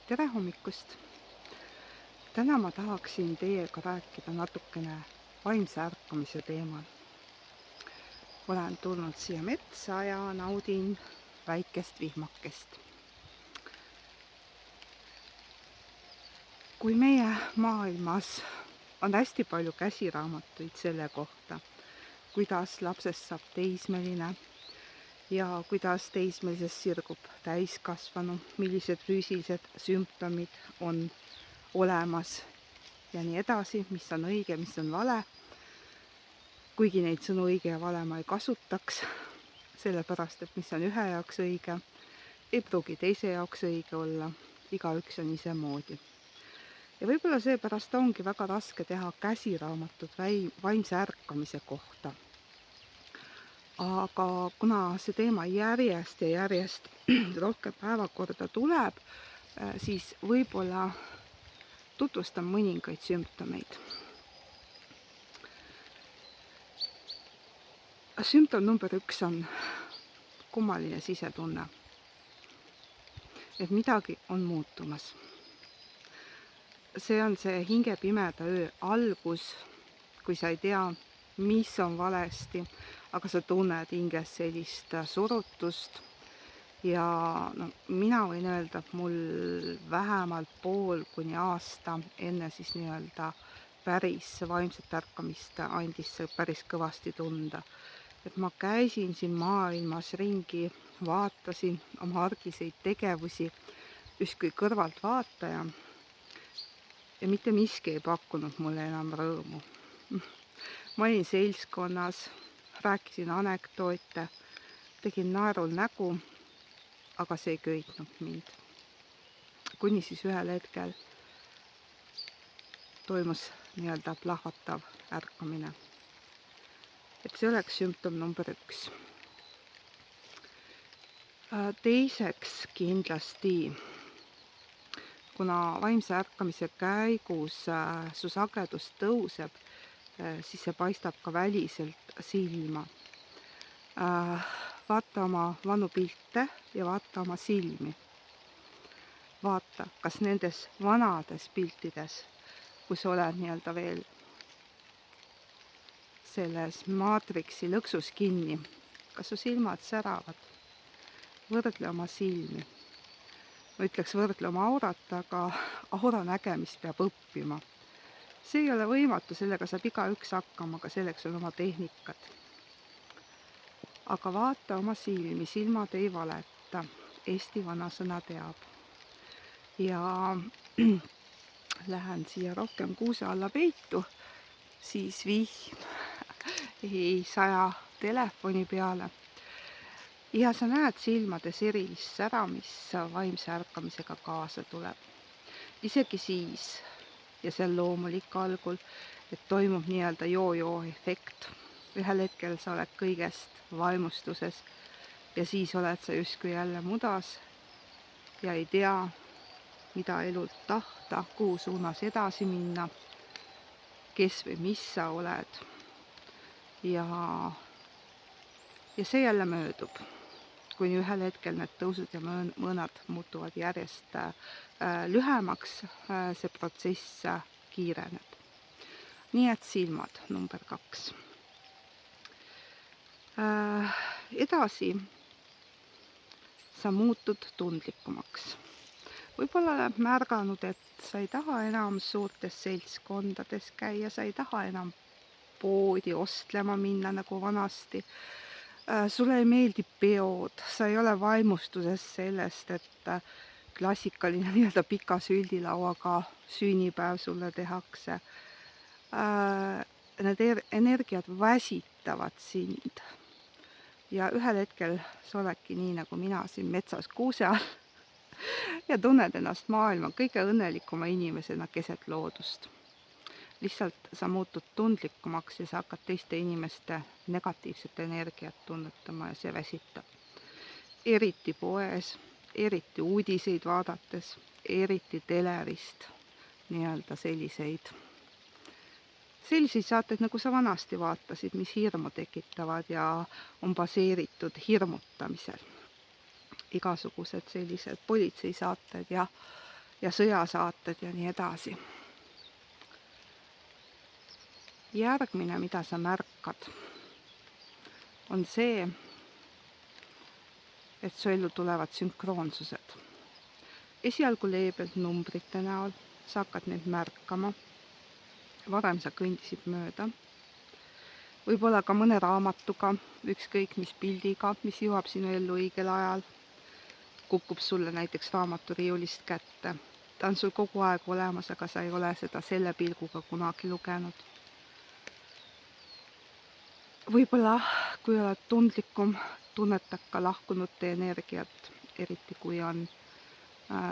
Tere hommikust! Täna ma tahaksin teiega rääkida natukene vaimse ärkamise teemal. Olen tulnud siia metsa ja naudin väikest vihmakest. Kui meie maailmas on hästi palju käsiraamatuid selle kohta, kuidas lapsest saab teismeline ja kuidas teismelisest sirgub täiskasvanu, millised füüsilised sümptomid on olemas ja nii edasi, mis on õige, mis on vale. Kuigi neid sõnu õige ja vale ma ei kasutaks, sellepärast et mis on ühe jaoks õige, ei pruugi teise jaoks õige olla, igaüks on isemoodi. Ja võib-olla seepärast ongi väga raske teha käsiraamatut vaimse ärkamise kohta. Aga kuna see teema järjest ja järjest rohkem päevakorda tuleb, siis võib-olla tutvustan mõningaid sümptomeid. Sümptom number 1 on kummaline sisetunne, et midagi on muutumas. See on see hingepimeda öö algus, kui sa ei tea, mis on valesti, aga sa tunned hinges sellist surutust. Ja mina võin öelda, et mul vähemalt pool kuni aasta enne siis nii-öelda päris vaimset ärkamist andis see päris kõvasti tunda. Et ma käisin siin maailmas ringi, vaatasin oma argiseid tegevusi justkui kõrvaltvaataja ja mitte miski ei pakkunud mulle enam rõõmu. Ma olin seltskonnas, rääkisin anekdoote, tegin naerul nägu, aga see ei köitnud mind. Kuni siis ühel hetkel toimus nii-öelda plahvatav ärkamine. Et see oleks sümptom number 1. Teiseks kindlasti, kuna vaimse ärkamise käigus su sagedus tõuseb, siis see paistab ka väliselt silma. Vaata oma vanu pilte ja vaata oma silmi. Vaata, kas nendes vanades piltides, kus oled nii-öelda veel selles maatriksi lõksus kinni, kas su silmad säravad? Võrdle oma silmi. Ma ütleks võrdle oma aurat, aga aura nägemist peab õppima. See ei ole võimatu, sellega saab igaüks hakkama, aga selleks on oma tehnikad. Aga vaata oma silmi, silmad ei valeta. Eesti vanasõna teab. Ja lähen siia rohkem kuuse alla peitu, siis vihm ei saja telefoni peale. Ja sa näed silmades erilist sära, mis vaimse ärkamisega kaasa tuleb. Isegi siis, ja see on loomulik algul, et toimub nii-öelda joo-joo efekt. Ühel hetkel sa oled kõigest vaimustuses ja siis oled sa justkui jälle mudas ja ei tea, mida elult tahta, kuhu suunas edasi minna, kes või mis sa oled. Ja see jälle möödub, kuni ühel hetkel need tõusud ja mõõnad muutuvad järjest lühemaks, see protsess kiireneb. Nii et silmad number 2. Edasi sa muutud tundlikumaks. Võib-olla oled märganud, et sa ei taha enam suurtes seltskondades käia, sa ei taha enam poodi ostlema minna nagu vanasti. Sulle ei meeldi peod, sa ei ole vaimustuses sellest, et klassikaline nii-öelda pika süldilauaga sünnipäev sulle tehakse. Need energiad väsitavad sind. Ja ühel hetkel sa oledki nii nagu mina siin metsas kuuse all ja tunned ennast maailma kõige õnnelikuma inimesena keset loodust. Lihtsalt sa muutud tundlikumaks ja sa hakkad teiste inimeste negatiivset energiat tunnetama ja see väsitab. Eriti poes, eriti uudiseid vaadates, eriti telerist, nii-öelda selliseid saateid, nagu sa vanasti vaatasid, mis hirmu tekitavad ja on baseeritud hirmutamisel. Igasugused sellised politseisaated ja ja sõjasaated ja nii edasi. Järgmine, mida sa märkad, on see, et su ellu tulevad sünkroonsused. Esialgu leebelt numbrite näol, sa hakkad neid märkama. Varem sa kõndisid mööda. Võib-olla ka mõne raamatuga, ükskõik mis pildiga, mis jõuab sinu ellu õigel ajal, kukub sulle näiteks raamaturiiulist kätte. Ta on sul kogu aeg olemas, aga sa ei ole seda selle pilguga kunagi lugenud. Võib-olla, kui oled tundlikum, tunnetad ka lahkunute energiat, eriti kui on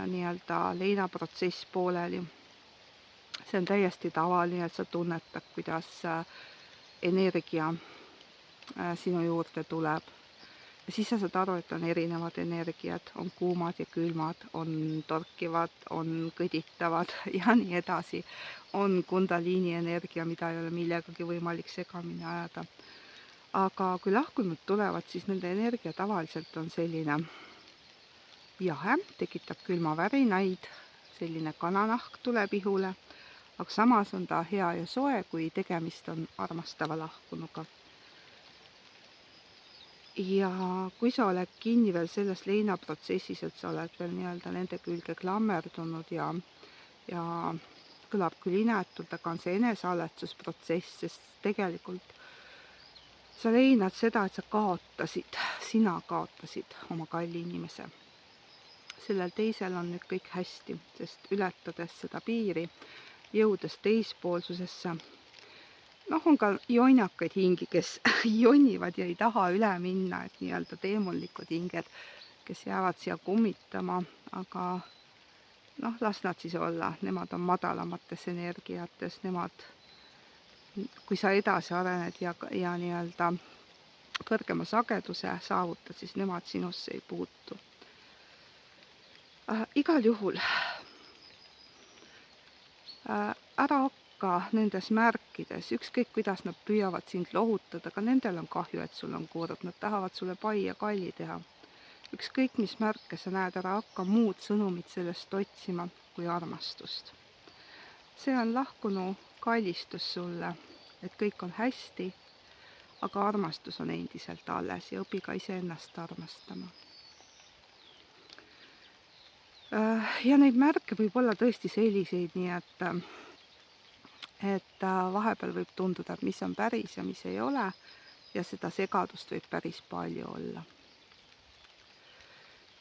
nii-öelda leinaprotsess pooleli. See on täiesti tavaline, et sa tunnetad, kuidas energia sinu juurde tuleb. Ja siis sa saad aru, et on erinevad energiat, on kuumad ja külmad, on torkivad, on kõditavad ja nii edasi. On kundaliini energia, mida ei ole millegagi võimalik segamini ajada. Aga kui lahkunud tulevad, siis nende energia tavaliselt on selline jahe, tekitab külmavärinaid, selline kananahk tuleb ihule, aga samas on ta hea ja soe, kui tegemist on armastava lahkunuga. Ja kui sa oled kinni veel selles leinaprotsessis, et sa oled veel nii-öelda nende külge klammerdunud ja kõlab küll inetult, aga on see enesealetsusprotsess, sest tegelikult sa leinad seda, et sina kaotasid oma kalli inimese. Sellel teisel on nüüd kõik hästi, sest ületades seda piiri, jõudes teispoolsusesse, on ka jonnakaid hingi, kes jonnivad ja ei taha üle minna, et nii-öelda teemullikud hinged, kes jäävad siia kummitama, aga las nad siis olla, nemad on madalamates energiates, kui sa edasi arened ja nii-öelda kõrgema sageduse saavutad, siis nemad sinusse ei puutu. Igal juhul ära hakka nendes märkides, ükskõik kuidas nad püüavad sind lohutada, aga nendel on kahju, et sul on kurb, nad tahavad sulle pai ja kalli teha. Ükskõik mis märke sa näed, ära hakka muud sõnumit sellest otsima kui armastust. See on lahkunu kallistus sulle, et kõik on hästi, aga armastus on endiselt alles ja õpi ka iseennast armastama. Ja neid märke võib olla tõesti selliseid, nii et vahepeal võib tunduda, et mis on päris ja mis ei ole, ja seda segadust võib päris palju olla.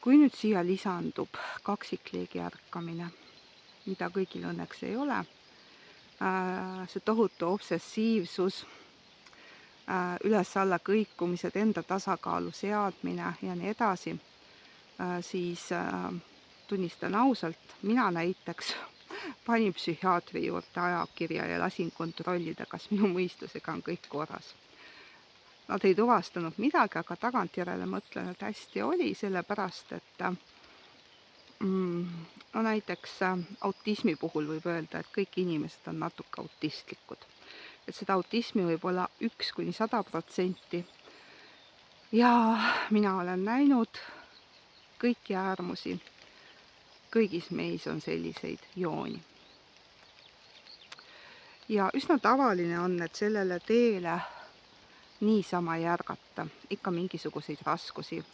Kui nüüd siia lisandub kaksikleegi ärkamine, mida kõigil õnneks ei ole, see tohutu obsessiivsus, üles-alla kõikumised, enda tasakaalu seadmine ja nii edasi, siis tunnistan ausalt, mina näiteks panin psühhiaatri juurde ajakirja ja lasin kontrollida, kas minu mõistusega on kõik korras. Nad ei tuvastanud midagi, aga tagantjärele mõtlen, et hästi oli, sellepärast, et näiteks autismi puhul võib öelda, et kõik inimesed on natuke autistlikud. Et seda autismi võib olla 1–100%. Ja mina olen näinud kõiki äärmusi. Kõigis meis on selliseid jooni. Ja üsna tavaline on, et sellele teele niisama ei ärgata. Ikka mingisuguseid raskusi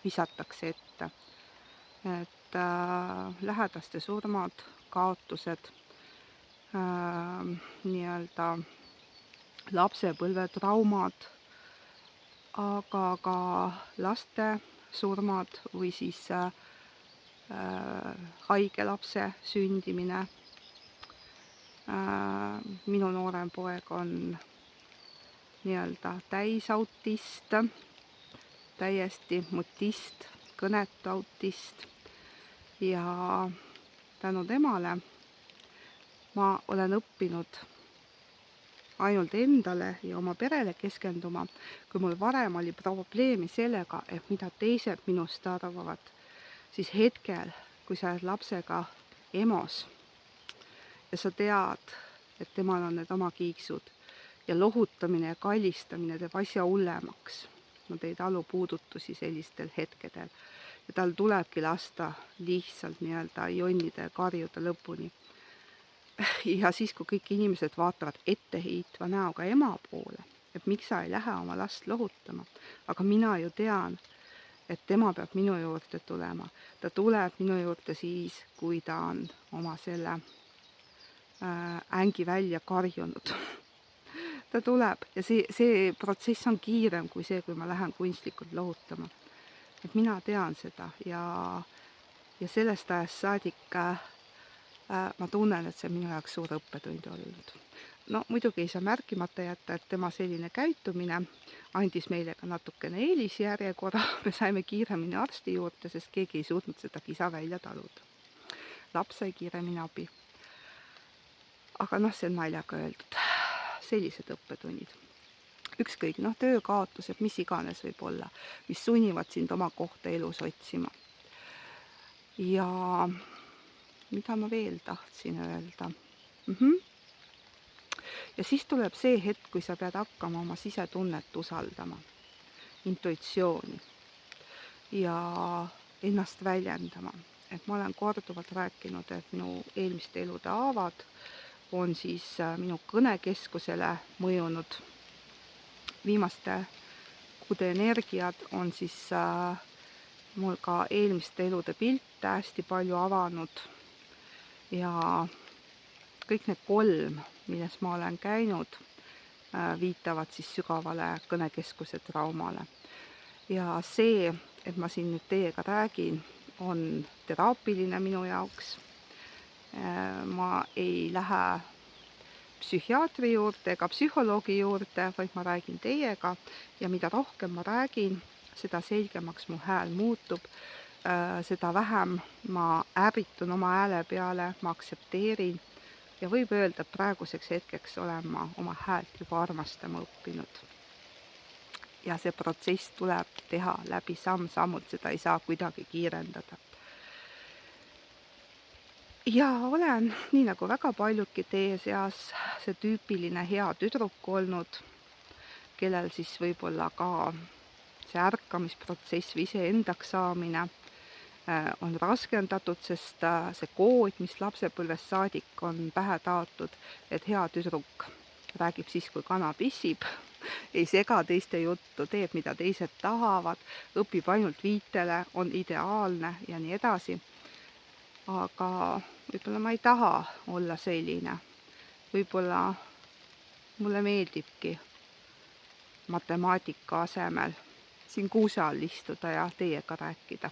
visatakse ette. Et lähedaste surmad, kaotused, nii-öelda lapsepõlvetraumad, aga ka laste surmad või siis haige lapse sündimine. Minu noorem poeg on nii-öelda täisautist, täiesti mutist, kõnetu autist ja tänu temale ma olen õppinud ainult endale ja oma perele keskenduma, kui mul varem oli probleemi sellega, et mida teised minust arvavad, siis hetkel, kui sa oled lapsega EMO-s ja sa tead, et temal on need oma kiiksud ja lohutamine ja kallistamine teeb asja hullemaks, nad ei talu puudutusi sellistel hetkedel, ja tal tulebki lasta lihtsalt nii-öelda jonnida ja karjuda lõpuni. Ja siis, kui kõik inimesed vaatavad etteheitva näoga ema poole, et miks sa ei lähe oma last lohutama, aga mina ju tean, et tema peab minu juurde tulema. Ta tuleb minu juurde siis, kui ta on oma selle ängi välja karjunud. Ta tuleb ja see protsess on kiirem kui see, kui ma lähen kunstlikult lohutama. Et mina tean seda ja sellest ajast saadik ma tunnen, et see on minu jaoks suur õppetund olnud. No muidugi ei saa märkimata jätta, et tema selline käitumine andis meile ka natukene eelisjärjekorra. Me saime kiiremini arsti juurde, sest keegi ei suutnud seda kisa välja taluda. Laps sai kiiremini abi. Aga see on naljaga öeldud. Sellised õppetunnid. Ükskõik, töökaotused, mis iganes võib olla, mis sunnivad sind oma kohta elus otsima. Ja mida ma veel tahtsin öelda? Ja siis tuleb see hetk, kui sa pead hakkama oma sisetunnet usaldama, intuitsiooni ja ennast väljendama. Et ma olen korduvalt rääkinud, et minu eelmiste elude haavad on siis minu kõnekeskusele mõjunud. Viimaste kuude energiad on siis mul ka eelmiste elude pilte hästi palju avanud ja kõik need 3, milles ma olen käinud, viitavad siis sügavale kõnekeskuse traumale. Ja see, et ma siin nüüd teiega räägin, on teraapiline minu jaoks. Ma ei lähe psühhiaatri juurde ega psühholoogi juurde, vaid ma räägin teiega ja mida rohkem ma räägin, seda selgemaks mu hääl muutub, seda vähem ma ärritun oma hääle peale, ma aktsepteerin ja võib öelda, et praeguseks hetkeks olen ma oma häält juba armastama õppinud. Ja see protsess tuleb teha läbi samm-sammult, seda ei saa kuidagi kiirendada. Ja olen, nii nagu väga paljudki teie seas, see tüüpiline hea tüdruk olnud, kellel siis võib-olla ka see ärkamisprotsess või iseendaks saamine on raskendatud, sest see kood, mis lapsepõlvest saadik on pähe taotud, et hea tüdruk räägib siis, kui kana pissib, ei sega teiste juttu, teeb, mida teised tahavad, õpib ainult viitele, on ideaalne ja nii edasi. Aga võib-olla ma ei taha olla selline. Võib-olla mulle meeldibki matemaatika asemel siin kuuse all istuda ja teiega rääkida.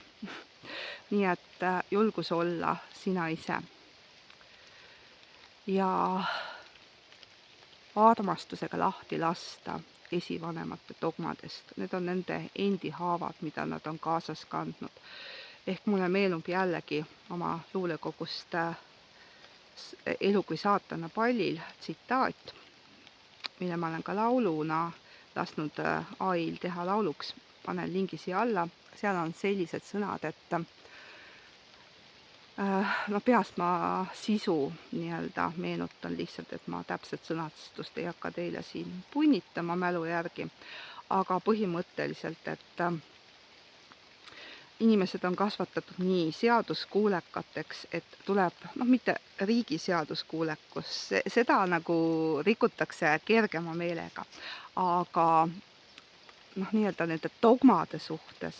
Nii et julgus olla sina ise. Ja armastusega lahti lasta esivanemate dogmadest. Need on nende endi haavad, mida nad on kaasas kandnud. Ehk mulle meenub jällegi oma luulekogust Elu kui saatana pallil tsitaat, mille ma olen ka lauluna lasknud AI-l teha lauluks, panen lingi siia alla. Seal on sellised sõnad, et peast ma sisu nii-öelda meenutan lihtsalt, et ma täpselt sõnastust ei hakka teile siin punnitama mälu järgi, aga põhimõtteliselt, et inimesed on kasvatatud nii seaduskuulekateks, et tuleb, mitte riigi seaduskuulekus, seda nagu rikutakse kergema meelega, aga nii-öelda nende dogmade suhtes,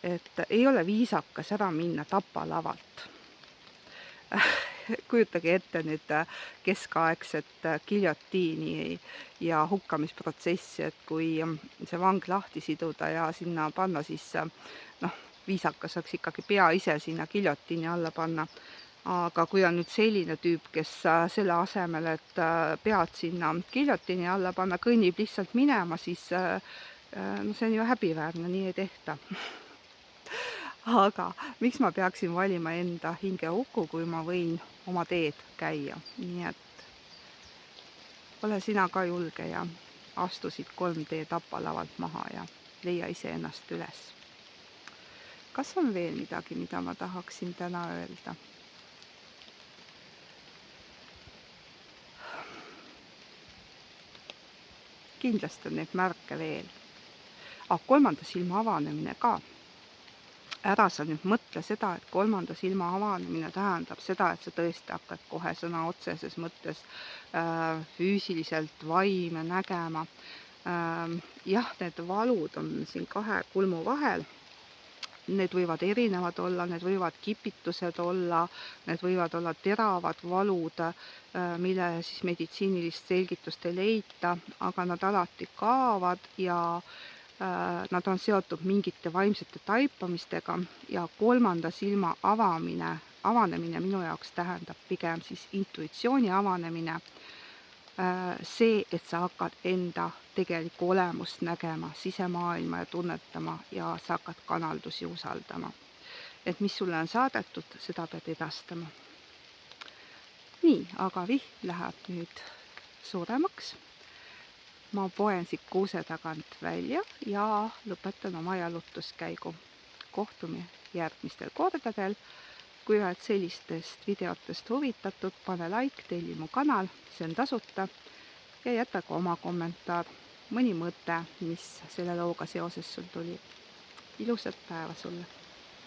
et ei ole viisakas ära minna tapalavalt. Kujutage ette nüüd keskaegset giljotiini ja hukkamisprotsessi, et kui see vang lahti siduda ja sinna panna, siis viisakas saaks ikkagi pea ise sinna giljotiini alla panna. Aga kui on nüüd selline tüüp, kes selle asemel, et pead sinna giljotiini alla panna, kõnnib lihtsalt minema, siis see on ju häbiväärne, nii ei tehta. Aga miks ma peaksin valima enda hingehuku, kui ma võin oma teed käia? Nii et ole sina ka julge ja astusid 3D tapalavalt maha ja leia iseennast üles. Kas on veel midagi, mida ma tahaksin täna öelda? Kindlasti on neid märke veel. 3. silma avanemine ka. ära sa nüüd mõtle seda, et kolmanda silma avanemine tähendab seda, et sa tõesti hakkad kohe sõna otseses mõttes füüsiliselt vaime nägema. Jah, need valud on siin kahe kulmu vahel. Need võivad erinevad olla, need võivad kipitused olla, need võivad olla teravad valud, mille siis meditsiinilist selgitust ei leita, aga nad alati kaovad ja nad on seotud mingite vaimsete taipamistega ja kolmanda silma avanemine minu jaoks tähendab pigem siis intuitsiooni avanemine. See, et sa hakkad enda tegelikku olemust nägema, sisemaailma ja tunnetama ja sa hakkad kanaldusi usaldama. Et mis sulle on saadetud, seda pead edastama. Nii, aga vihm läheb nüüd suuremaks. Ma poen siit kuuse tagant välja ja lõpetan oma jalutuskäigu. Kohtume järgmistel kordadel. Kui oled sellistest videotest huvitatud, pane like, telli mu kanal, see on tasuta ja jäta ka oma kommentaar, mõni mõte, mis selle looga seoses sul tuli. Ilusat päeva sulle!